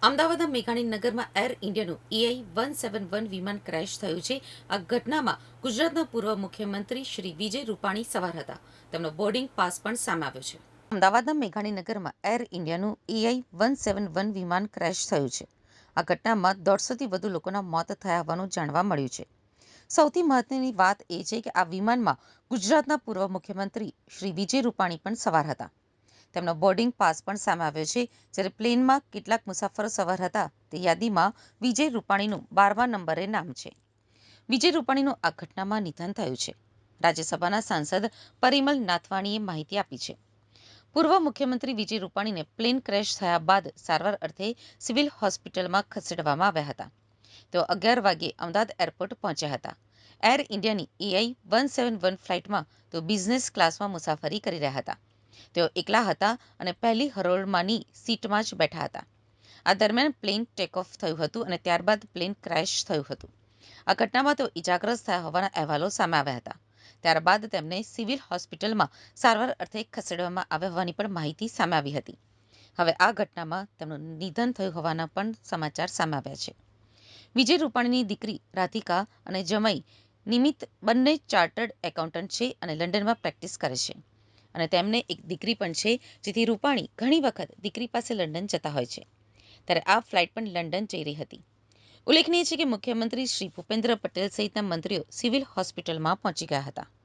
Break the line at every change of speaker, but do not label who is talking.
અમદાવાદના મેઘાણીનગરમાં air ઇન્ડિયાનું EI-171 વિમાન crash થયું છે. આ ઘટનામાં ગુજરાતના પૂર્વ મુખ્યમંત્રી શ્રી વિજય રૂપાણી સવાર હતા. તેમનો બોર્ડિંગ પાસ પણ સામે આવ્યો છે. અમદાવાદના મેઘાણીનગરમાં એર ઇન્ડિયાનું EI-171 વિમાન ક્રેશ થયું છે. આ ઘટનામાં 150થી વધુ લોકોના મોત થયા હોવાનું જાણવા મળ્યું છે. સૌથી મહત્વની વાત એ છે કે આ વિમાનમાં ગુજરાતના પૂર્વ મુખ્યમંત્રી શ્રી વિજય રૂપાણી પણ સવાર હતા. તેમનો બોર્ડિંગ પાસ પણ સામે આવ્યો છે. જ્યારે પ્લેનમાં કેટલાક મુસાફરો સવાર હતા તે યાદીમાં વિજય રૂપાણીનું 12મા નંબરે નામ છે. વિજય રૂપાણીનું આ ઘટનામાં નિધન થયું છે. રાજ્યસભાના સાંસદ પરિમલ નાથવાણીએ માહિતી આપી છે. પૂર્વ મુખ્યમંત્રી વિજય રૂપાણીને પ્લેન ક્રેશ થયા બાદ સારવાર અર્થે સિવિલ હોસ્પિટલમાં ખસેડવામાં આવ્યા હતા. તેઓ 11 વાગ્યે અમદાવાદ એરપોર્ટ પહોંચ્યા હતા. એર ઇન્ડિયાની EI-171 ફ્લાઇટમાં તેઓ બિઝનેસ ક્લાસમાં મુસાફરી કરી રહ્યા હતા. તેઓ એકલા હતા અને પહેલી હરોળમાંની સીટમાં જ બેઠા હતા. આ દરમિયાન પ્લેન ટેકઓફ થયું હતું અને ત્યારબાદ પ્લેન ક્રેશ થયું હતું. આ ઘટનામાં તેઓ ઇજાગ્રસ્ત થયા હોવાના અહેવાલો સામે આવ્યા હતા. ત્યારબાદ તેમને સિવિલ હોસ્પિટલમાં સારવાર અર્થે ખસેડવામાં આવ્યા હોવાની પણ માહિતી સામે આવી હતી. હવે આ ઘટનામાં તેમનું નિધન થયું હોવાના પણ સમાચાર સામે આવ્યા છે. વિજય રૂપાણીની દીકરી રાધિકા અને જમાઈ નિમિત્ત બંને ચાર્ટર્ડ એકાઉન્ટન્ટ છે અને લંડનમાં પ્રેક્ટિસ કરે છે. અને તેમને એક દીકરી પણ છે, જેથી રૂપાણી ઘણી વખત દીકરી પાસે લંડન જતા હોય છે. ત્યારે આ ફ્લાઇટ પણ લંડન જઈ રહી હતી. ઉલ્લેખનીય છે કે મુખ્યમંત્રી શ્રી ભૂપેન્દ્ર પટેલ સહિતના મંત્રીઓ સિવિલ હોસ્પિટલમાં પહોંચી ગયા હતા.